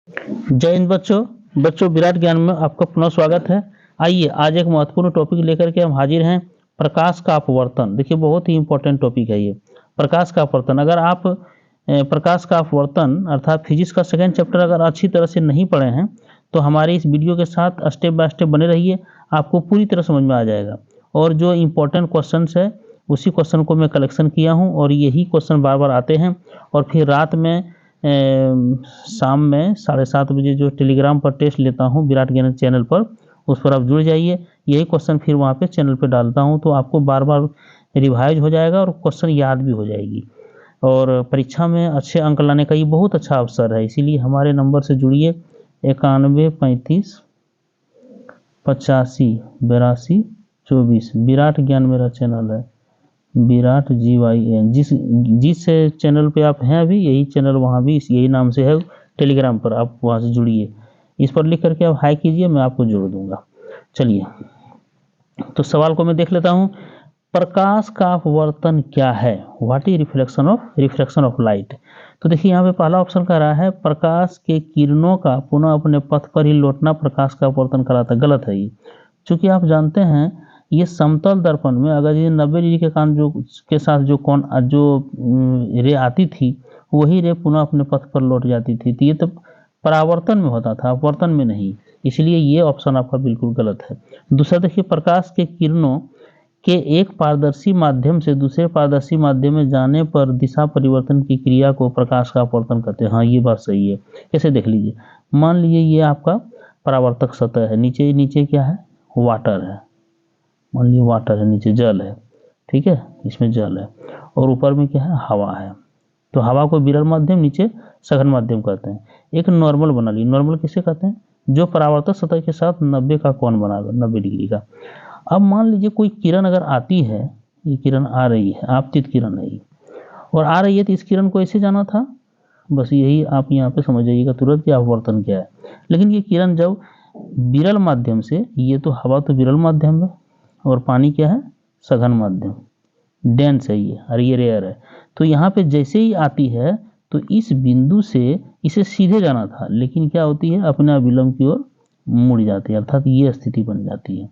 जय हिंद बच्चों विराट ज्ञान में आपका पुनः स्वागत है। आइए आज एक महत्वपूर्ण टॉपिक लेकर के हम हाजिर हैं, प्रकाश का अपवर्तन। देखिए बहुत ही इंपॉर्टेंट टॉपिक है ये, प्रकाश का अपवर्तन। अगर आप प्रकाश का अपवर्तन अर्थात फिजिक्स का सेकंड चैप्टर अगर अच्छी तरह से नहीं पढ़े हैं तो हमारे इस वीडियो के साथ स्टेप बाय स्टेप बने रहिए, आपको पूरी तरह समझ में आ जाएगा। और जो इम्पोर्टेंट क्वेश्चन है उसी क्वेश्चन को मैं कलेक्शन किया हूँ और यही क्वेश्चन बार बार आते हैं। और फिर रात में शाम में 7:30 बजे जो टेलीग्राम पर टेस्ट लेता हूँ विराट ज्ञान चैनल पर, उस पर आप जुड़ जाइए। यही क्वेश्चन फिर वहाँ पे चैनल पे डालता हूँ तो आपको बार बार रिवाइज हो जाएगा और क्वेश्चन याद भी हो जाएगी। और परीक्षा में अच्छे अंक लाने का ये बहुत अच्छा अवसर है, इसीलिए हमारे नंबर से जुड़िए 91 35 85 82 24। विराट ज्ञान मेरा चैनल है, विराट GYN। जिस चैनल पे आप हैं अभी, यही चैनल वहाँ भी यही नाम से है टेलीग्राम पर, आप वहाँ से जुड़िए। इस पर लिख करके आप हाई कीजिए, मैं आपको जोड़ दूंगा। चलिए तो सवाल को मैं देख लेता हूँ। प्रकाश का अपवर्तन क्या है? What is reflection of light. तो देखिए यहाँ पे पहला ऑप्शन कह रहा है प्रकाश के किरणों का पुनः अपने पथ पर ही लौटना प्रकाश का अपवर्तन कहलाता है। गलत है ये, क्योंकि आप जानते हैं ये समतल दर्पण में अगर ये 90 डिग्री के कान जो के साथ जो रे आती थी वही रे पुनः अपने पथ पर लौट जाती थी, तो ये तो परावर्तन में होता था, अपवर्तन में नहीं। इसलिए ये ऑप्शन आपका बिल्कुल गलत है। दूसरा देखिए, प्रकाश के किरणों के एक पारदर्शी माध्यम से दूसरे पारदर्शी माध्यम में जाने पर दिशा परिवर्तन की क्रिया को प्रकाश का अपवर्तन कहते हैं। हाँ ये बात सही है। कैसे देख लीजिए, मान लीजिए ये आपका परावर्तक सतह है, नीचे नीचे क्या है, वाटर है। मान लीजिए वाटर है, नीचे जल है, ठीक है, इसमें जल है और ऊपर में क्या है, हवा है। तो हवा को विरल माध्यम, नीचे सघन माध्यम कहते हैं। एक नॉर्मल बना लीजिए, नॉर्मल किसे कहते हैं, जो परावर्तक सतह के साथ 90 का कोण बना, 90 डिग्री का। अब मान लीजिए कोई किरण अगर आती है, ये किरण आ रही है, आपतित किरण है ये, और आ रही है तो इस किरण को ऐसे जाना था, बस यही आप यहाँ पे समझ जाइएगा तुरंत कि अपवर्तन क्या है। लेकिन ये किरण जब विरल माध्यम से, ये तो हवा तो विरल माध्यम है और पानी क्या है, सघन माध्यम, डेंस है ये, और ये रेयर है। तो यहाँ पे जैसे ही आती है तो इस बिंदु से इसे सीधे जाना था, लेकिन क्या होती है, अपने विलंब की ओर मुड़ जाती है, अर्थात ये स्थिति बन जाती है।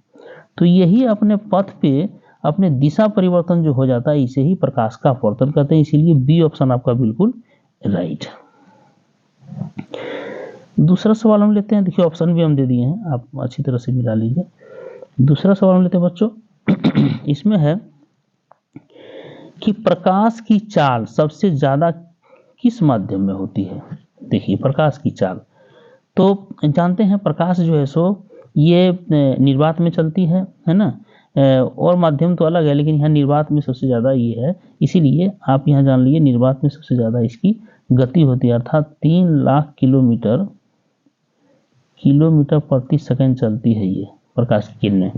तो यही अपने पथ पे अपने दिशा परिवर्तन जो हो जाता है, इसे ही प्रकाश का अपवर्तन कहते हैं। इसीलिए बी ऑप्शन आपका बिल्कुल राइट। दूसरा सवाल हम लेते हैं। देखिए ऑप्शन भी हम दे दिए हैं, आप अच्छी तरह से मिला लीजिए। दूसरा सवाल हम लेते हैं बच्चों। इसमें है कि प्रकाश की चाल सबसे ज्यादा किस माध्यम में होती है। देखिए प्रकाश की चाल तो जानते हैं, प्रकाश जो है सो ये निर्वात में चलती है ना, और माध्यम तो अलग है, लेकिन यहाँ निर्वात में सबसे ज़्यादा ये है। इसीलिए आप यहाँ जान लीजिए निर्वात में सबसे ज़्यादा इसकी गति होती है, अर्थात 3 लाख किलोमीटर प्रति सेकंड चलती है ये प्रकाश की किरणें।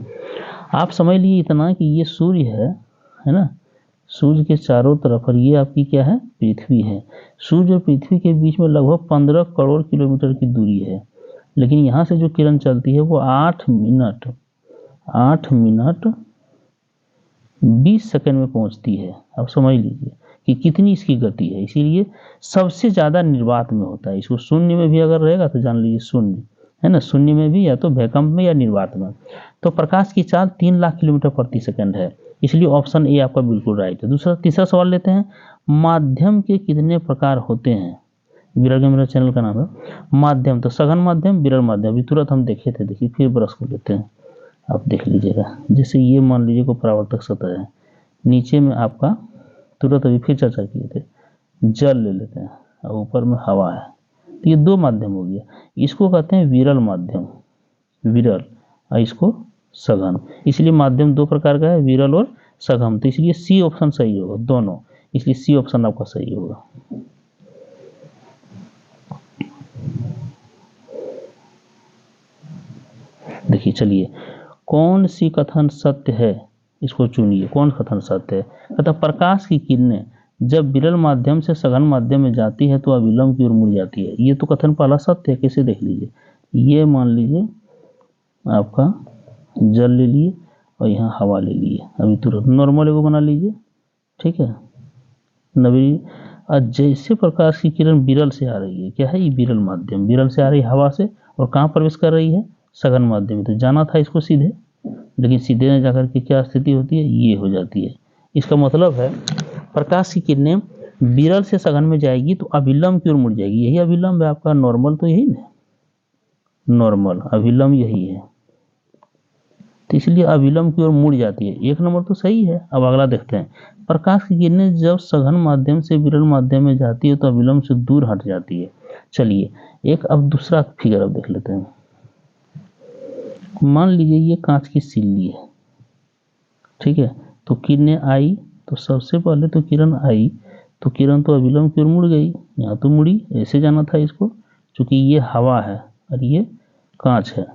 आप समझ लीजिए इतना कि ये सूर्य है ना, सूर्य के चारों तरफ, और ये आपकी क्या है, पृथ्वी है। सूर्य और पृथ्वी के बीच में लगभग 15 करोड़ किलोमीटर की दूरी है, लेकिन यहाँ से जो किरण चलती है वो 8 मिनट 20 सेकंड में पहुंचती है। आप समझ लीजिए कि कितनी इसकी गति है। इसीलिए सबसे ज़्यादा निर्वात में होता है। इसको शून्य में भी अगर रहेगा तो जान लीजिए शून्य है ना, शून्य में भी, या तो भूकंप में या निर्वात में। तो प्रकाश की चाल 3 लाख किलोमीटर प्रति सेकंड है, इसलिए ऑप्शन ए आपका बिल्कुल राइट है। तीसरा सवाल लेते हैं। माध्यम के कितने प्रकार होते हैं? विरल मेरा चैनल का नाम है। माध्यम तो सघन माध्यम, विरल माध्यम, अभी तुरंत हम देखे थे। देखिए फिर ब्रश को लेते हैं, आप देख लीजिएगा। जैसे ये मान लीजिए को परावर्तक सतह है, नीचे में आपका तुरंत अभी फिर चर्चा किए थे जल ले लेते हैं, और ऊपर में हवा है। तो ये 2 माध्यम हो गया। इसको कहते हैं विरल माध्यम, विरल, और इसको सघन। इसलिए माध्यम 2 प्रकार का है, विरल और सघन। तो इसलिए सी ऑप्शन सही होगा दोनों, इसलिए सी ऑप्शन आपका सही होगा। देखिए चलिए, कौन सी कथन सत्य है, इसको चुनिए। कौन कथन सत्य है? कहता प्रकाश की किरणें जब विरल माध्यम से सघन माध्यम में जाती है तो अविलंब की ओर मुड़ जाती है। ये तो कथन पहला सत्य है। कैसे देख लीजिए, ये मान लीजिए आपका जल ले लिए और यहाँ हवा ले लिए, अभी तुरंत नॉर्मल एगो बना लीजिए, ठीक है, नवी, और जैसे प्रकाश की किरण विरल से आ रही है, क्या है ये विरल माध्यम, विरल से आ रही है हवा से, और कहाँ प्रवेश कर रही है, सघन माध्यम में, तो जाना था इसको सीधे, लेकिन सीधे न जाकर के क्या स्थिति होती है, ये हो जाती है। इसका मतलब है प्रकाश की किरणें विरल से सघन में जाएगी तो अभिलंब की ओर मुड़ जाएगी, यही अभिलंब है आपका, नॉर्मल तो यही ना, नॉर्मल अभिलंब यही है, तो इसलिए अभिलंब की ओर मुड़ जाती है। एक नंबर तो सही है। अब अगला देखते हैं, प्रकाश की किरणें जब सघन माध्यम से विरल माध्यम में जाती है तो अभिलंब से दूर हट जाती है। चलिए एक अब दूसरा फिगर अब देख लेते हैं। मान लीजिए ये कांच की सिल्ली है, ठीक है, तो किरणें आई, तो सबसे पहले तो किरण आई तो किरण तो अभिलंब की ओर मुड़ गई, यहाँ तो मुड़ी, ऐसे जाना था इसको, क्योंकि ये हवा है और ये कांच है,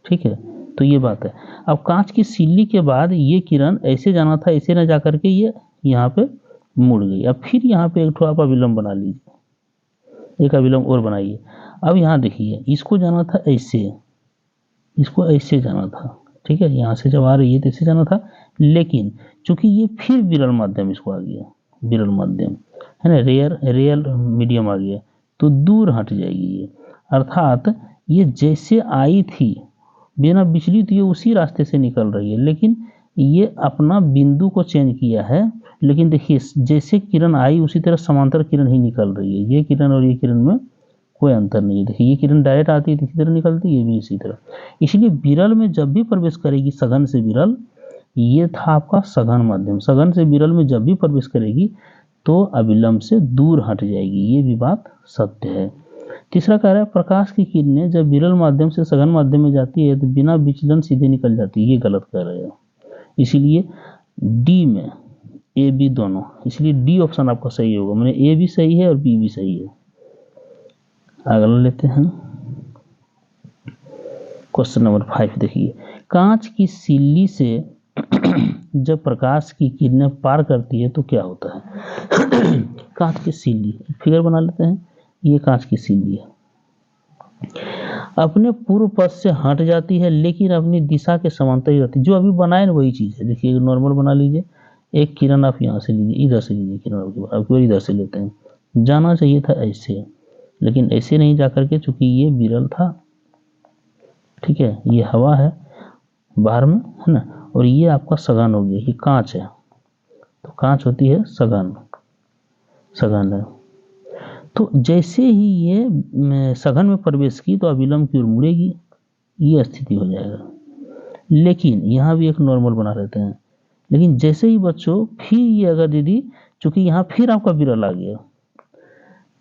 ठीक है, तो ये बात है। अब कांच की सिल्ली के बाद ये किरण ऐसे जाना था, ऐसे ना जाकर के ये यहाँ पे मुड़ गई। अब फिर यहाँ पे एक आप अभिलंब बना लीजिए, एक अभिलंब और बनाइए। अब यहाँ देखिए इसको जाना था ऐसे, इसको ऐसे जाना था, ठीक है, यहाँ से जब आ रही है तो ऐसे जाना था, लेकिन चूंकि ये फिर विरल माध्यम इसको आ गया, विरल माध्यम है ना, रेयर मीडियम आ गया, तो दूर हट जाएगी ये, अर्थात ये जैसे आई थी बिना विचलित ये उसी रास्ते से निकल रही है, लेकिन ये अपना बिंदु को चेंज किया है। लेकिन देखिए जैसे किरण आई उसी तरह समांतर किरण ही निकल रही है, ये किरण और ये किरण में कोई अंतर नहीं है। देखिए ये किरण डायरेक्ट आती है इसी तरह निकलती है, ये भी इसी तरह। इसलिए विरल में जब भी प्रवेश करेगी सघन से विरल, ये था आपका सघन माध्यम, सघन से विरल में जब भी प्रवेश करेगी तो अभिलंब से दूर हट जाएगी, ये भी बात सत्य है। तीसरा कह रहा है प्रकाश की किरणें जब विरल माध्यम से सघन माध्यम में जाती है तो बिना विचलन सीधे निकल जाती है, ये गलत कह रहे हैं। इसीलिए डी में ए बी दोनों, इसलिए डी ऑप्शन आपका सही होगा, मैंने ए भी सही है और बी भी सही है। अगला लेते हैं क्वेश्चन नंबर 5। देखिए कांच की सिल्ली से जब प्रकाश की किरणें पार करती है तो क्या होता है। कांच की सिल्ली, फिगर बना लेते हैं, ये कांच की सिल्ली है, अपने पूर्व पथ से हट जाती है लेकिन अपनी दिशा के समांतर ही रहती है, जो अभी बनाए ना वही चीज है। देखिए नॉर्मल बना लीजिए, एक किरण आप यहाँ से लीजिए, इधर से लीजिए किरण, आपकी बार इधर से लेते हैं, जाना चाहिए था ऐसे, लेकिन ऐसे नहीं जाकर के, चूंकि ये विरल था, ठीक है, ये हवा है बाहर में है ना, और ये आपका सघन हो गया, ये कांच है, तो कांच होती है सघन, सघन है। तो जैसे ही ये सघन में प्रवेश की तो अभिलंब की ओर मुड़ेगी, ये स्थिति हो जाएगा। लेकिन यहाँ भी एक नॉर्मल बना लेते हैं, लेकिन जैसे ही बच्चों फिर ये अगर दीदी, चूंकि यहाँ फिर आपका विरल आ गया,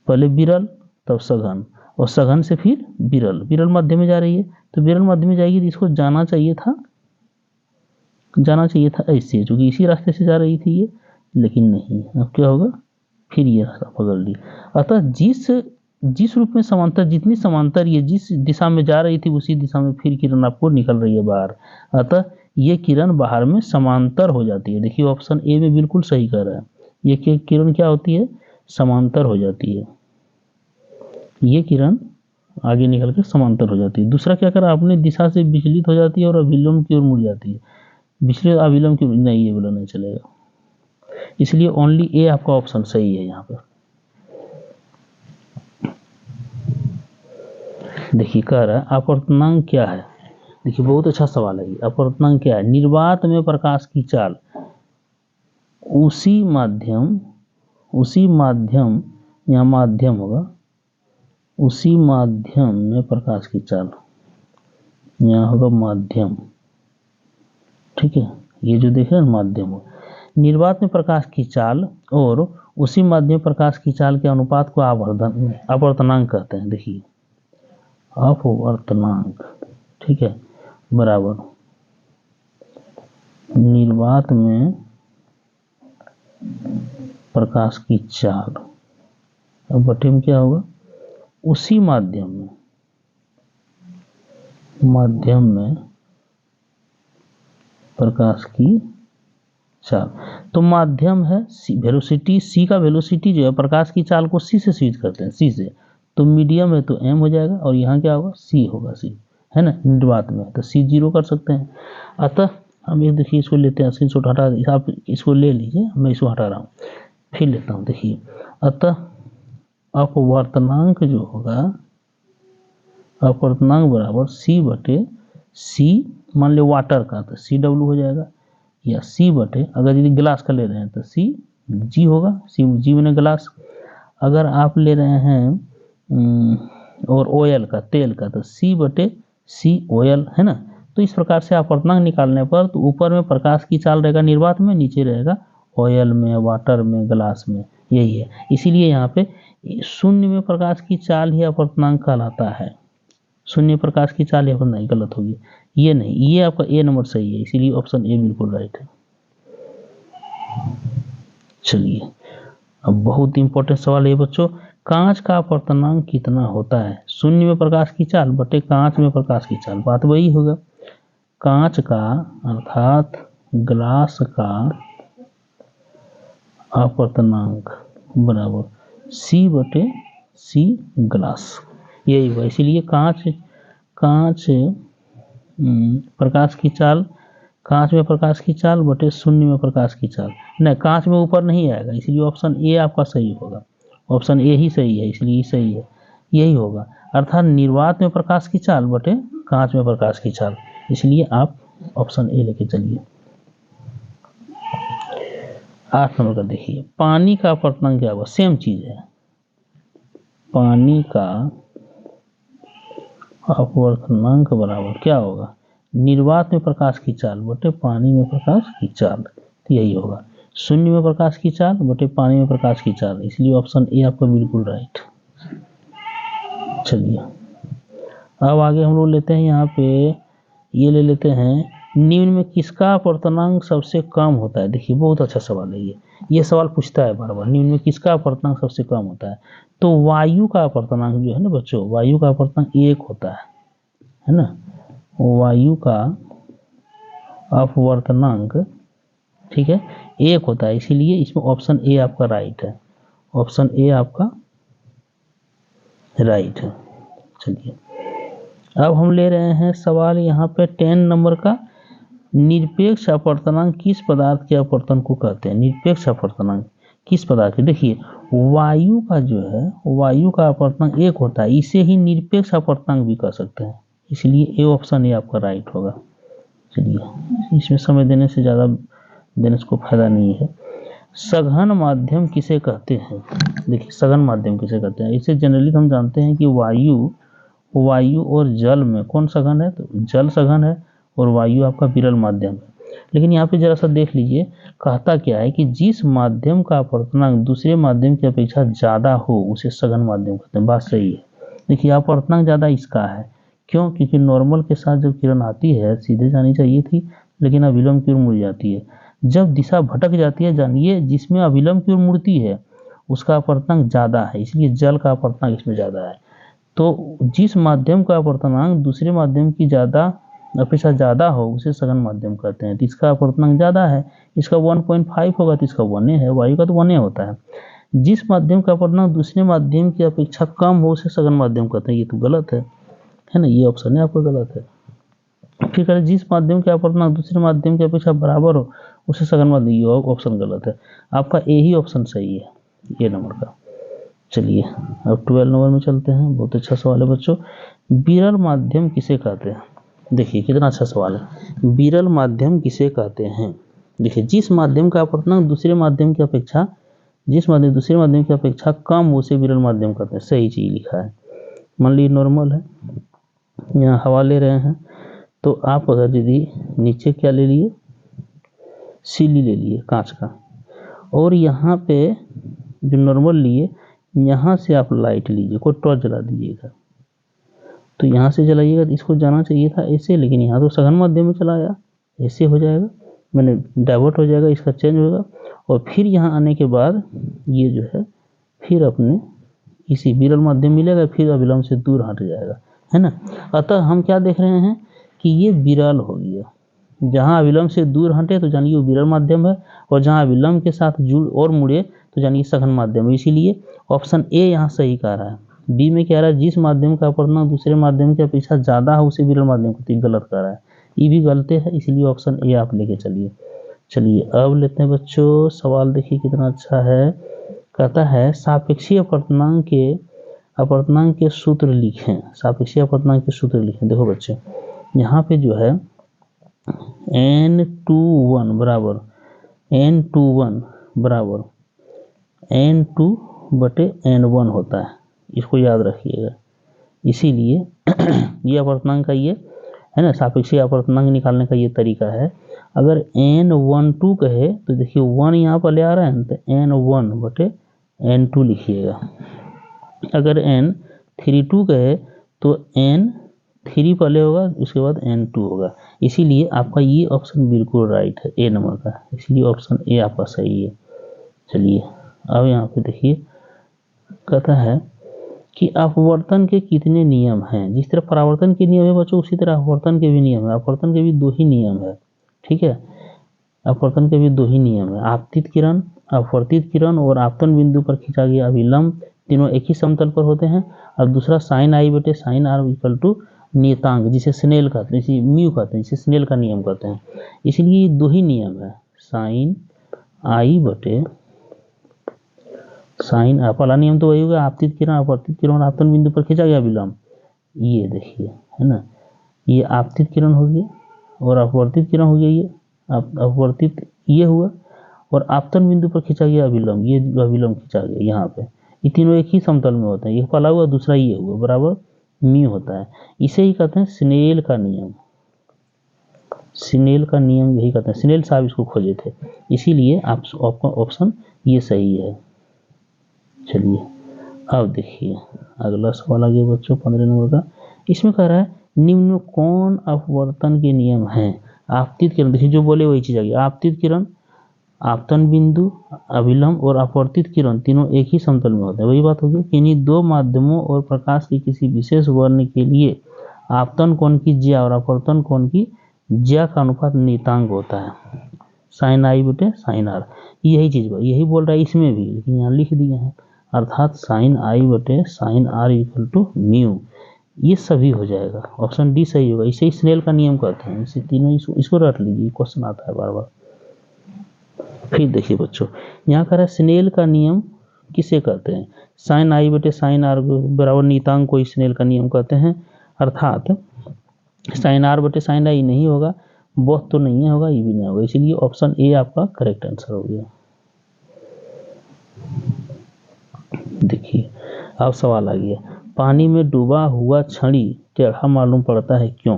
पहले विरल तब सघन, और सघन से फिर विरल, विरल मध्य में जा रही है, तो विरल मध्य में जाएगी तो इसको जाना चाहिए था ऐसे, क्योंकि इसी रास्ते से जा रही थी ये, लेकिन नहीं, अब क्या होगा, फिर ये रास्ता पकड़ ली। अतः जिस रूप में समांतर, जितनी समांतर ये जिस दिशा में जा रही थी उसी दिशा में फिर किरण आपको निकल रही है बाहर, अतः ये किरण बाहर में समांतर हो जाती है। देखिए ऑप्शन ए में बिल्कुल सही कह रहा है, ये किरण क्या होती है, समांतर हो जाती है, ये किरण आगे निकल कर समांतर हो जाती है। दूसरा क्या करा, अपनी दिशा से विचलित हो जाती है और अभिलंब की ओर मुड़ जाती है, विचलित अभिलंब की ओर नहीं, ये बोला नहीं चलेगा, इसलिए ओनली ए आपका ऑप्शन सही है यहाँ पर। देखिए कह रहा है अपवर्तनांक क्या है, देखिए बहुत अच्छा सवाल है ये, अपवर्तनांक क्या है, निर्वात में प्रकाश की चाल उसी माध्यम यहाँ माध्यम होगा, उसी माध्यम में प्रकाश की चाल, यहाँ होगा माध्यम, ठीक है, ये जो देख रहे हैं माध्यम हो, निर्वात में प्रकाश की चाल और उसी माध्यम प्रकाश की चाल के अनुपात को अपवर्तनांक कहते हैं। देखिए अपवर्तनांक, ठीक है, बराबर निर्वात में प्रकाश की चाल, अब बटे में क्या होगा, उसी माध्यम में प्रकाश की चाल, तो माध्यम है वेलोसिटी, सी का वेलोसिटी जो है प्रकाश की चाल को सी से स्विच करते हैं, सी से, तो मीडियम है तो एम हो जाएगा, और यहाँ क्या होगा, सी होगा, सी है ना, निर्वात में तो सी 0 कर सकते हैं। अतः हम एक देखिए इसको लेते हैं, स्क्रीनशॉट हटा, आप इसको ले लीजिए, मैं इसको हटा रहा हूँ, फिर लेता हूँ, देखिए अतः अपवर्तनांक जो होगा, अपवर्तनांक बराबर सी बटे सी, मान लो वाटर का तो सी डब्ल्यू हो जाएगा, या सी बटे, अगर यदि गिलास का ले रहे हैं तो सी जी होगा, सी जी मैंने गिलास। अगर आप ले रहे हैं और ऑयल का, तेल का, तो सी बटे सी ऑयल, है ना। तो इस प्रकार से अपवर्तनांक निकालने पर तो ऊपर में प्रकाश की चाल रहेगा निर्वात में, नीचे रहेगा ऑयल में, वाटर में, ग्लास में, यही है। इसीलिए यहाँ पे शून्य में प्रकाश की चाल ही अपवर्तनांक कहलाता है। शून्य प्रकाश की चाल यहाँ नहीं, गलत होगी, ये नहीं, ये आपका ए नंबर सही है, इसीलिए ऑप्शन ए बिल्कुल राइट है। चलिए अब बहुत इंपॉर्टेंट सवाल है बच्चों, कांच का अपवर्तनांक कितना होता है? शून्य में प्रकाश की चाल बटे कांच में प्रकाश की चाल, बात वही होगा। कांच का अर्थात ग्लास का अपवर्तनांक बराबर सी बटे सी ग्लास, यही हुआ। इसीलिए कांच प्रकाश की चाल, कांच में प्रकाश की चाल बटे शून्य में प्रकाश की चाल, नहीं कांच में ऊपर नहीं आएगा, इसलिए ऑप्शन ए आपका सही होगा। ऑप्शन ए ही सही है, इसलिए सही है, यही होगा। अर्थात निर्वात में प्रकाश की चाल बटे कांच में प्रकाश की चाल, इसलिए आप ऑप्शन ए लेके चलिए। 8 नंबर का देखिए, पानी का अपवर्तनांक क्या होगा? सेम चीज है, पानी का अपवर्तनांक बराबर क्या होगा? निर्वात में प्रकाश की चाल बटे पानी में प्रकाश की चाल, तो यही होगा। शून्य में प्रकाश की चाल बटे पानी में प्रकाश की चाल, इसलिए ऑप्शन ए आपका बिल्कुल राइट। चलिए अब आगे हम लोग लेते हैं, यहाँ पे ये ले लेते हैं, निम्न में किसका अपवर्तनांक सबसे कम होता है? देखिए बहुत अच्छा सवाल है ये सवाल पूछता है बार बार, निम्न में किसका अपवर्तनांक सबसे कम होता है? तो वायु का अपवर्तनांक जो है ना बच्चों, वायु का अपवर्तनांक 1 होता है ना। वायु का अपवर्तनांक, ठीक है, 1 होता है, इसीलिए इसमें ऑप्शन ए आपका राइट है, ऑप्शन ए आपका राइट है। चलिए अब हम ले रहे हैं सवाल यहाँ पे 10 नंबर का, निरपेक्ष अपवर्तनांक किस पदार्थ के अपवर्तन को कहते हैं? निरपेक्ष अपवर्तनांक किस पदार्थ के? देखिए वायु का जो है, वायु का अपवर्तनांक 1 होता है, इसे ही निरपेक्ष अपवर्तनांक भी कह सकते हैं, इसलिए ए ऑप्शन ए आपका राइट होगा। चलिए इसमें समय देने से ज़्यादा देने से कोई फायदा नहीं है। सघन माध्यम किसे कहते हैं? देखिए सघन माध्यम किसे कहते हैं? इसे जनरली हम जानते हैं कि वायु और जल में कौन सघन है? तो जल सघन है और वायु आपका विरल माध्यम है। लेकिन यहाँ पे जरा सा देख लीजिए, कहता क्या है कि जिस माध्यम का अपवर्तनांक दूसरे माध्यम की अपेक्षा ज़्यादा हो उसे सघन माध्यम कहते हैं। बात सही है। देखिए अपवर्तनांक ज़्यादा इसका है, क्यों? क्योंकि नॉर्मल के साथ जब किरण आती है सीधे जानी चाहिए थी, लेकिन अभिलंब की ओर मुड़ जाती है। जब दिशा भटक जाती है, जानिए जिसमें अभिलंब की ओर मुड़ती है उसका अपवर्तनांक ज़्यादा है, इसलिए जल का अपवर्तनांक इसमें ज़्यादा है। तो जिस माध्यम का अपवर्तनांक दूसरे माध्यम की अपेक्षा ज़्यादा हो उसे सघन माध्यम कहते हैं। तो इसका अपवर्तनांक ज़्यादा है, इसका 1.5 होगा तो इसका 1 है, वायु का तो 1 होता है। जिस माध्यम का अपवर्तनांक दूसरे माध्यम की अपेक्षा कम हो उसे सघन माध्यम कहते हैं, ये तो गलत है ना, ये ऑप्शन है आपका गलत है। फिर करें, जिस माध्यम का अपवर्तनांक दूसरे माध्यम की अपेक्षा बराबर हो उसे सघन माध्यम, ये ऑप्शन गलत है, आपका ए ही ऑप्शन सही है, ए नंबर का। चलिए अब 12 नंबर में चलते हैं, बहुत अच्छा सवाल है बच्चों, विरल माध्यम किसे कहते हैं? देखिए कितना अच्छा सवाल है, विरल माध्यम किसे कहते हैं? देखिए जिस माध्यम का अपवर्तनांक दूसरे माध्यम की अपेक्षा, जिस माध्यम दूसरे माध्यम की अपेक्षा कम उसे विरल माध्यम कहते हैं, सही चीज लिखा है। मान लीजिए नॉर्मल है, यहाँ हवा ले रहे हैं, तो आप अगर यदि नीचे क्या ले लिए, सीली ले लिए कांच का, और यहाँ पे जो नॉर्मल लिए, यहाँ से आप लाइट लीजिए, कोई टॉर्च जला दीजिएगा, तो यहाँ से जलाइएगा तो इसको जाना चाहिए था ऐसे, लेकिन यहाँ तो सघन माध्यम में चलाया, ऐसे हो जाएगा, मैंने डाइवर्ट हो जाएगा, इसका चेंज होगा, और फिर यहाँ आने के बाद ये जो है फिर अपने इसी विरल माध्यम मिलेगा, फिर अभिलंब से दूर हट जाएगा, है ना। अतः हम क्या देख रहे हैं कि ये विरल हो गया, जहाँ अभिलंब से दूर हटे तो जानिए वो विरल माध्यम है, और जहाँ अभिलंब के साथ जुड़ और मुड़े तो जानिए सघन माध्यम है। इसीलिए ऑप्शन ए यहाँ सही कह रहा है। बी में कह रहा है जिस माध्यम का अपवर्तनांक दूसरे माध्यम की अपेक्षा ज़्यादा हो उसे विरल माध्यम को, गलत कह रहा है, ये भी गलत है, इसलिए ऑप्शन ए आप लेके चलिए। चलिए अब लेते हैं बच्चों सवाल, देखिए कितना अच्छा है। कहता है सापेक्षीय अपवर्तनांक के सूत्र लिखें। सापेक्षीय अपवर्तनांक के सूत्र लिखें। देखो बच्चे यहाँ पे जो है n21 बराबर n2 होता है, इसको याद रखिएगा। इसीलिए ये अपवर्तनांक का ये है ना, सापेक्षीय अपवर्तनांक निकालने का ये तरीका है। अगर n12 कहे तो देखिए 1 यहाँ पर ले आ रहा है तो n1/n2 लिखिएगा। अगर n32 कहे तो n3 पहले होगा, उसके बाद n2 होगा। इसीलिए आपका ये ऑप्शन बिल्कुल राइट है, ए नंबर का, इसीलिए ऑप्शन ए आपका सही है। चलिए अब यहाँ पे देखिए कहता है कि अपवर्तन के कितने नियम हैं। जिस तरह परावर्तन के नियम है बच्चों, उसी तरह अपवर्तन के भी नियम है। अपवर्तन के भी 2 ही नियम है, ठीक है। अपवर्तन के भी 2 ही नियम है, आपतित किरण, अपवर्तित किरण और आपतन बिंदु पर खींचा गया अभिलंब, तीनों एक ही समतल पर होते हैं। और दूसरा sign I/sin r equal to नियतांक, जिसे स्नेल कहते हैं, जिसे म्यू कहते हैं, जिसे स्नेल का नियम कहते हैं। इसलिए 2 ही नियम है, साइन पहला नियम तो वही होगा, आपतित किरण, अपवर्तित किरण और आपतन बिंदु पर खींचा गया अभिलंब। ये देखिए है ना, ये आपतित किरण हो गया और अपवर्तित किरण हो गया, ये अपवर्तित ये हुआ, और आपतन बिंदु पर खींचा गया अभिलंब, ये अभिलंब खींचा गया यहाँ पे। ये तीनों एक ही समतल में होते हैं, एक पहला हुआ दूसरा ये हुआ, बराबर म्यू होता है। इसे ही कहते हैं स्नेल का नियम। स्नेल का नियम यही कहते हैं, स्नेल साहब इसको खोजे थे, इसीलिए आपका ऑप्शन ये सही है। चलिए अब देखिए अगला सवाल आ गया बच्चों 15 नंबर का। इसमें कह रहा है निम्न कौन अपवर्तन के नियम हैं। आपतित किरण, देखिए जो बोले वही चीज आ गई। आपतित किरण, आपतन बिंदु, अभिलंब और अपवर्तित किरण तीनों एक ही समतल में होते हैं, वही बात होगी कि इन्हीं 2 माध्यमों और प्रकाश के किसी विशेष वर्ण के लिए आपतन कोण की ज्या और अपवर्तन कोण की ज्या का अनुपात नियतांक होता है, sin I/sin r। यही चीज यही बोल रहा है इसमें भी, लेकिन यहाँ लिख दिए हैं, अर्थात sin I/sin r equal to mu. ये सभी हो जाएगा, ऑप्शन डी सही होगा। इसे स्नेल का नियम कहते हैं। इसे तीनों इसको रट लीजिए, क्वेश्चन आता है बार बार। फिर देखिए बच्चों यहाँ कह रहा है स्नेल का नियम किसे कहते हैं। sin I/sin r बराबर नियतांक को स्नेल का नियम कहते हैं। अर्थात sin r/sin i नहीं होगा, बोथ तो नहीं होगा, ये भी नहीं होगा, इसलिए ऑप्शन ए आपका करेक्ट आंसर हो गया। देखिए अब सवाल आ गया, पानी में डूबा हुआ छड़ी टेढ़ा मालूम पड़ता है क्यों।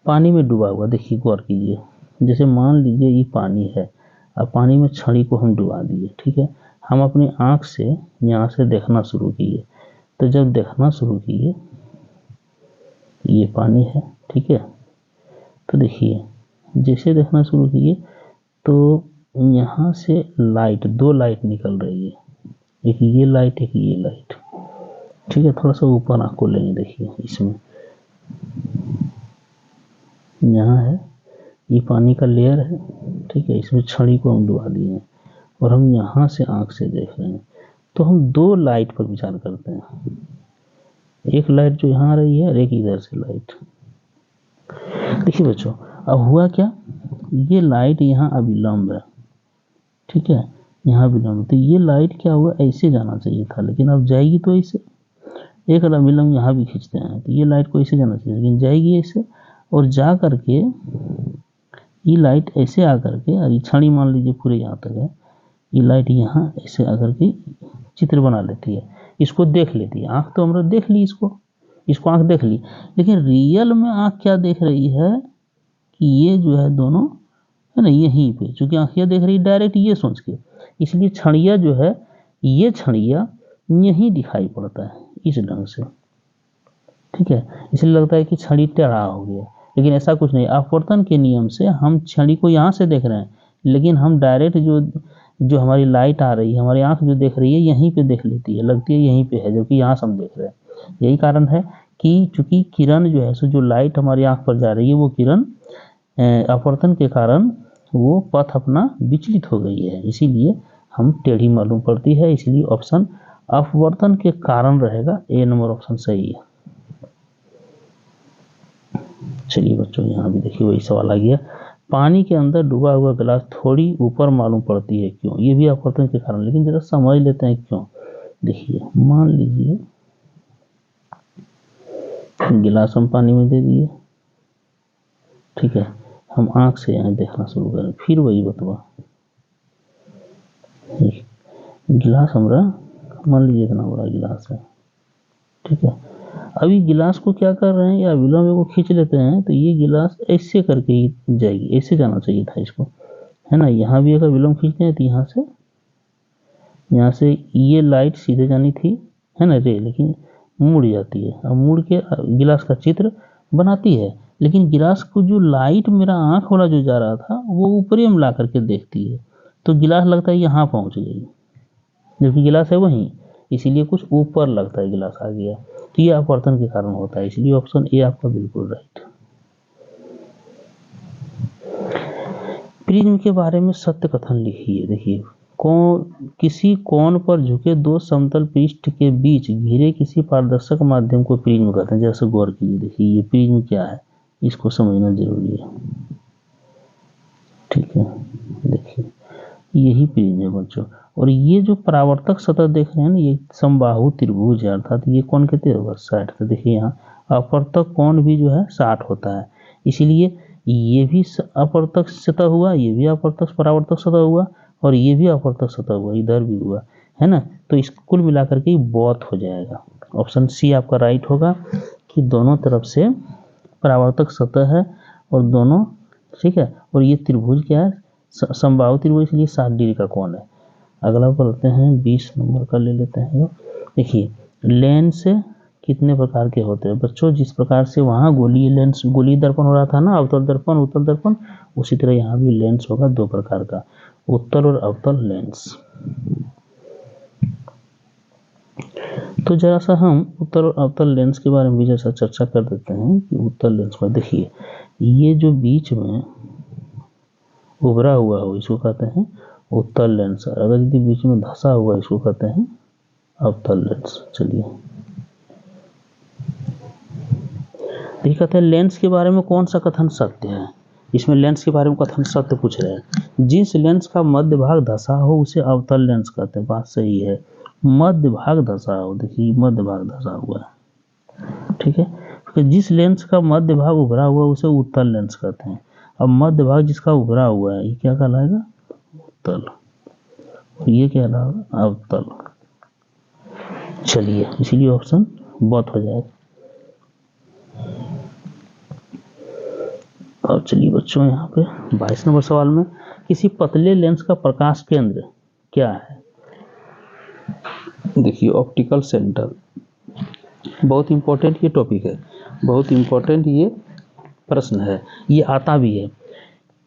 पानी में डूबा हुआ, देखिए गौर कीजिए, जैसे मान लीजिए ये पानी है, अब पानी में छड़ी को हम डुबा दिए, ठीक है। हम अपनी आँख से यहाँ से देखना शुरू किए, तो जब देखना शुरू किए ये पानी है, ठीक है। तो देखिए जैसे देखना शुरू किए तो यहाँ से लाइट, 2 लाइट निकल रही है, एक ये लाइट एक ये लाइट, ठीक है। थोड़ा सा ऊपर आँख को लेंगे, देखिए इसमें यहाँ है, ये पानी का लेयर है, ठीक है। इसमें छड़ी को हम डुबा दिए हैं और हम यहाँ से आँख से देख रहे हैं, तो हम 2 लाइट पर विचार करते हैं, एक लाइट जो यहाँ आ रही है और एक इधर से लाइट। देखिए बच्चों अब हुआ क्या, ये लाइट यहाँ अभिलंब है, ठीक है, यहाँ अभिलंब, तो ये लाइट क्या हुआ, ऐसे जाना चाहिए था, लेकिन अब जाएगी तो ऐसे। एक अभिलंब यहाँ भी खींचते हैं तो ये लाइट को ऐसे जाना चाहिए, लेकिन जाएगी ऐसे, और जा करके ये लाइट ऐसे आकर के, और ये छड़ी मान लीजिए पूरे यहाँ तक है, ये लाइट यहाँ ऐसे आकर के चित्र बना लेती है, इसको देख लेती है आँख। तो हमरा देख ली इसको आँख देख ली, लेकिन रियल में आँख क्या देख रही है कि ये जो है दोनों है ना यहीं पे, चूंकि आँखियाँ देख रही डायरेक्ट ये सोच के, इसलिए छड़िया जो है, ये छड़िया यहीं दिखाई पड़ता है इस ढंग से, ठीक है। इसलिए लगता है कि छड़ी टेढ़ा हो गया, लेकिन ऐसा कुछ नहीं। अपवर्तन के नियम से हम छड़ी को यहाँ से देख रहे हैं, लेकिन हम डायरेक्ट जो हमारी लाइट आ रही है, हमारी आँख जो देख रही है यहीं पे देख लेती है, लगती है यहीं पे है, जबकि यहाँ से हम देख रहे हैं। यही कारण है कि चूंकि किरण जो है, सो जो लाइट हमारी आँख पर जा रही है, वो किरण अपवर्तन के कारण वो पथ अपना विचलित हो गई है, इसीलिए हम टेढ़ी मालूम पड़ती है। इसलिए ऑप्शन अपवर्तन के कारण रहेगा, ए नंबर ऑप्शन सही है। चलिए बच्चों यहाँ भी देखिए वही सवाल आ गया, पानी के अंदर डूबा हुआ गिलास थोड़ी ऊपर मालूम पड़ती है, क्यों? ये भी अपवर्तन के कारण, लेकिन जरा समझ लेते हैं क्यों। देखिए, मान लीजिए गिलास हम पानी में दे दिए, ठीक है, हम आंख से यहाँ देखना शुरू करें, फिर वही बतवा, गिलास हमारा मान लीजिए इतना बड़ा गिलास है, ठीक है। अभी गिलास को क्या कर रहे हैं, या विलोम को खींच लेते हैं, तो ये गिलास ऐसे करके ही जाएगी, ऐसे जाना चाहिए था इसको, है ना। यहाँ भी अगर विलोम खींचते हैं तो यहाँ से ये लाइट सीधे जानी थी, है ना रे, लेकिन मुड़ जाती है। अब मुड़ के गिलास का चित्र बनाती है, लेकिन गिलास को जो लाइट मेरा आंख वाला जो जा रहा था वो ऊपर ही ला करके देखती है, तो गिलास लगता है यहाँ पहुंच गई, जबकि गिलास है वहीं, इसीलिए कुछ ऊपर लगता है गिलास आ गया। तो ये अपवर्तन के कारण होता है, इसलिए ऑप्शन ए आपका बिल्कुल राइट। प्रिज्म के बारे में सत्य कथन लिखिए। देखिए, किसी कोण पर झुके दो समतल पृष्ठ के बीच घिरे किसी पारदर्शक माध्यम को प्रिज्म कहते हैं। जैसे गौर कीजिए, देखिए ये प्रिज्म क्या है, इसको समझना जरूरी है, ठीक है। देखिए, यही प्रिज्म है बच्चों। और ये जो परावर्तक सतह देख रहे हैं ना, ये समबाहु त्रिभुज है, अर्थात ये कौन कितने होगा, 60। तो देखिए यहाँ अपवर्तक कोण भी जो है 60 होता है, इसीलिए ये भी अपवर्तक सतह हुआ, ये भी अपवर्तक परावर्तक सतह हुआ, और ये भी अपवर्तक सतह हुआ, इधर भी हुआ, है ना। तो इस कुल मिलाकर के बॉथ हो जाएगा। ऑप्शन सी आपका राइट होगा कि दोनों तरफ से परावर्तक सतह है और दोनों, ठीक है। और ये त्रिभुज क्या है, समबाहु त्रिभुज, इसलिए 60 डिग्री का कोण है। अगला पढ़ते हैं, 20 नंबर का ले लेते हैं। देखिए, लेंस कितने प्रकार के होते हैं बच्चों, जिस प्रकार से वहाँ गोलीय लेंस, गोलीय दर्पण हो रहा था ना, अवतल दर्पण उत्तल दर्पण, उसी तरह यहाँ भी लेंस होगा 2 प्रकार का, उत्तल और अवतल लेंस। तो जरा सा हम उत्तल और अवतल लेंस के बारे में भी जैसा चर्चा कर देते हैं कि उत्तल लेंस में देखिए, ये जो बीच में उभरा हुआ हो इसको कहते हैं उत्तल लेंस, अगर यदि बीच में धंसा हुआ इसको कहते हैं अवतल लेंस। चलिए, ये कहते हैं लेंस के बारे में कौन सा कथन सत्य है। इसमें लेंस के बारे में कथन सत्य पूछ रहे हैं। जिस लेंस का मध्य भाग धंसा हो उसे अवतल लेंस कहते हैं। बात सही है, मध्य भाग धंसा हो, देखिए मध्य भाग धंसा हुआ है, ठीक है। तो जिस लेंस का मध्य भाग उभरा हुआ उसे उत्तल लेंस कहते हैं। अब मध्य भाग जिसका उभरा हुआ है ये क्या कहलाएगा, उत्तल, और ये क्या कहलाएगा, अवतल। चलिए, इसीलिए ऑप्शन बहुत हो जाएगा। और चलिए बच्चों, यहाँ पे 22 नंबर सवाल में, किसी पतले लेंस का प्रकाश केंद्र क्या है। देखिए, ऑप्टिकल सेंटर, बहुत इंपॉर्टेंट ये टॉपिक है, बहुत इंपॉर्टेंट ये प्रश्न है, ये आता भी है।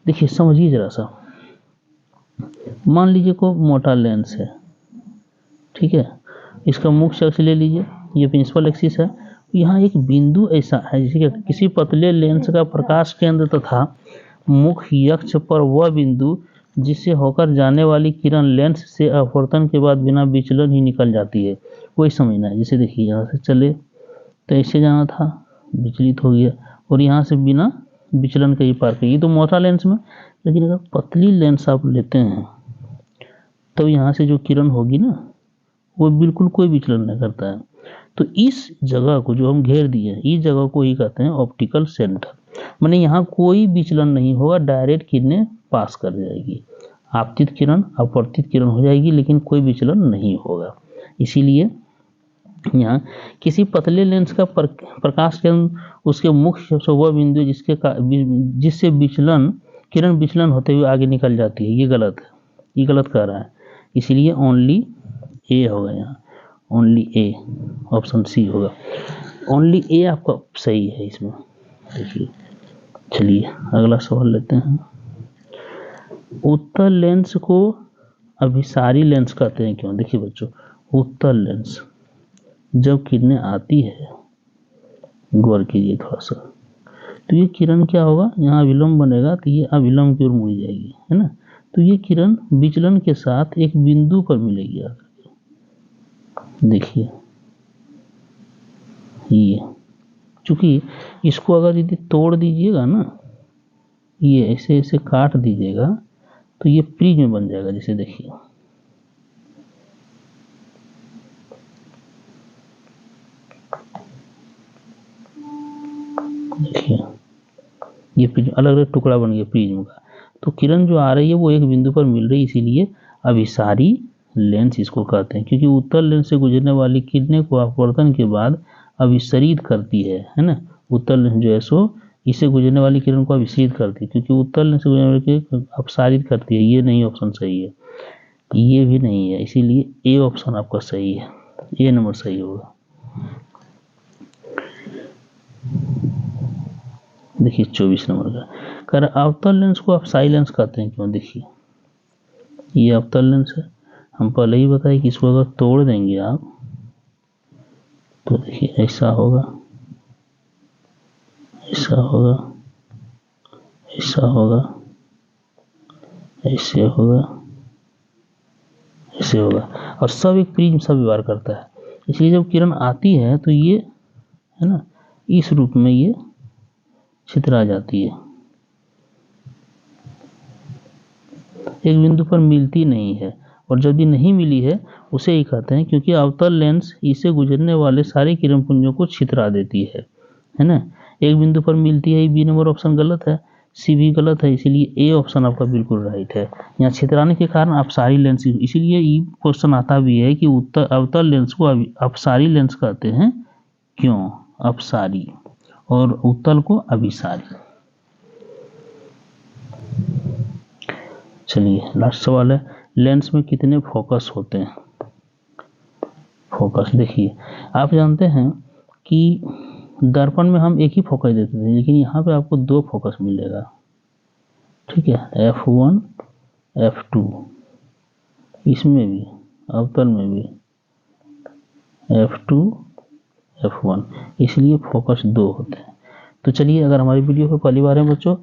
देखिए समझिए जरा सा, मान लीजिए को मोटा लेंस है, ठीक है, इसका मुख्य अक्ष ले लीजिए, ये प्रिंसिपल एक्सिस है। यहाँ एक बिंदु ऐसा है जैसे कि किसी पतले लेंस का प्रकाश केंद्र तथा मुख्य अक्ष पर वह बिंदु जिससे होकर जाने वाली किरण लेंस से अपवर्तन के बाद बिना विचलन ही निकल जाती है, वही समझना है। जैसे देखिए, यहाँ से चले तो ऐसे जाना था, विचलित हो गया, और यहाँ से बिना विचलन के ही पार किया, ये तो मोटा लेंस में। लेकिन अगर पतली लेंस आप लेते हैं तो यहाँ से जो किरण होगी ना वो बिल्कुल कोई विचलन नहीं करता है। तो इस जगह को जो हम घेर दिए हैं, इस जगह को ही कहते हैं ऑप्टिकल सेंटर। माने यहाँ कोई विचलन नहीं होगा, डायरेक्ट किरणें पास कर जाएगी, आपतित किरण अपवर्तित किरण हो जाएगी, लेकिन कोई विचलन नहीं होगा। इसीलिए यहाँ किसी पतले लेंस का प्रकाश केंद्र उसके मुख्य से वह बिंदु जिससे विचलन किरण विचलन होते हुए आगे निकल जाती है, ये गलत है, ये गलत कह रहा है। इसीलिए ओनली ए होगा यहाँ, ओनली ए, ऑप्शन सी होगा, ओनली ए आपका सही है इसमें। देखिए, चलिए अगला सवाल लेते हैं। उत्तल लेंस को अभिसारी लेंस कहते हैं क्यों। देखिए बच्चों, उत्तल लेंस जब किरणें आती है, गौर कीजिए थोड़ा सा, तो ये किरण क्या होगा, यहाँ अविलंब बनेगा तो ये अविलंब की ओर मुड़ी जाएगी, है ना। तो ये किरण विचलन के साथ एक बिंदु पर मिलेगी आकर। देखिए, ये चूंकि इसको अगर यदि तोड़ दीजिएगा ना, ये ऐसे ऐसे काट दीजिएगा तो ये प्रिज्म बन जाएगा। जैसे देखिए देखिए ये प्रिज्म अलग अलग टुकड़ा बन गया प्रिज्म का। तो किरण जो आ रही है वो एक बिंदु पर मिल रही है, इसीलिए अभिसारी लेंस इसको कहते हैं, क्योंकि उत्तल लेंस से गुजरने वाली किरणें को अपवर्तन के बाद अभिसरित करती है ना। उत्तल लेंस जो है सो इससे गुजरने वाली किरण को अभिसरित करती है, क्योंकि उत्तल लेंस से गुजरने वाली किरण अपसारित करती है। ये नहीं ऑप्शन सही है, ये भी नहीं है, इसीलिए ए ऑप्शन आपका सही है, ए नंबर सही होगा। देखिए 24 नंबर का कर अवतल लेंस को अपसारी लेंस कहते हैं क्यों। देखिए ये अवतल लेंस है, हम पहले ही बताए कि इसको अगर तोड़ देंगे आप तो देखिए ऐसा होगा, ऐसा होगा, ऐसा होगा, ऐसे होगा, ऐसे होगा, और सब एक प्रिज्म सा व्यवहार करता है। इसलिए जब किरण आती है तो ये है ना इस रूप में ये छितरा जाती है, एक बिंदु पर मिलती नहीं है। और जब भी नहीं मिली है उसे ही कहते हैं, क्योंकि अवतल लेंस इससे गुजरने वाले सारे किरण पुंजों को छितरा देती है ना। एक बिंदु पर मिलती है, बी नंबर ऑप्शन गलत है, सी भी गलत है, इसीलिए ए ऑप्शन आपका बिल्कुल राइट है। यहाँ छितराने के कारण अपसारी लेंस, इसीलिए ये क्वेश्चन आता भी है कि अवतल लेंस को अपसारी लेंस कहते हैं क्यों, अपसारी, और उत्तल को अभिसारी। चलिए लास्ट सवाल है, लेंस में कितने फोकस होते हैं। फोकस देखिए आप जानते हैं कि दर्पण में हम एक ही फोकस देते थे, लेकिन यहाँ पे आपको दो फोकस मिलेगा, ठीक है, F1 F2, इसमें भी अवतल में भी F2 F1, इसलिए फोकस दो होते हैं। तो चलिए अगर हमारी वीडियो को पहली बार है बच्चों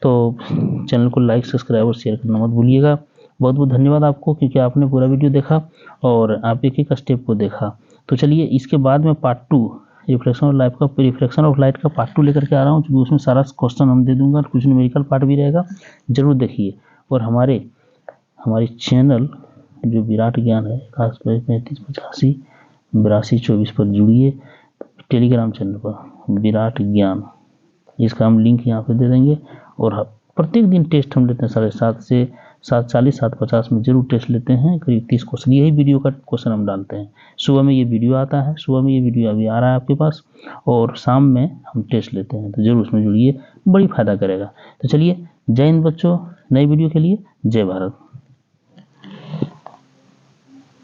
तो चैनल को लाइक सब्सक्राइब और शेयर करना मत भूलिएगा। बहुत बहुत धन्यवाद आपको, क्योंकि आपने पूरा वीडियो देखा और आप एक एक स्टेप को देखा। तो चलिए इसके बाद में पार्ट 2 रिफ्लेक्शन ऑफ लाइट का पार्ट 2 लेकर के आ रहा हूँ, क्योंकि उसमें सारा क्वेश्चन हम दे दूंगा, कुछ न्यूमेरिकल पार्ट भी रहेगा, जरूर देखिए। और हमारे चैनल जो विराट ज्ञान है 3585 पर जुड़िए, टेलीग्राम चैनल पर विराट ज्ञान, इसका हम लिंक यहाँ पे दे देंगे। और प्रत्येक दिन टेस्ट हम लेते हैं 7:30 से 7:40 7:50 में जरूर टेस्ट लेते हैं, करीब 30 क्वेश्चन, यही वीडियो का क्वेश्चन हम डालते हैं। सुबह में ये वीडियो आता है, सुबह में ये वीडियो अभी आ रहा है आपके पास, और शाम में हम टेस्ट लेते हैं, तो जरूर उसमें जुड़िए, बड़ी फायदा करेगा। तो चलिए जय हिंद बच्चों, नई वीडियो के लिए जय भारत।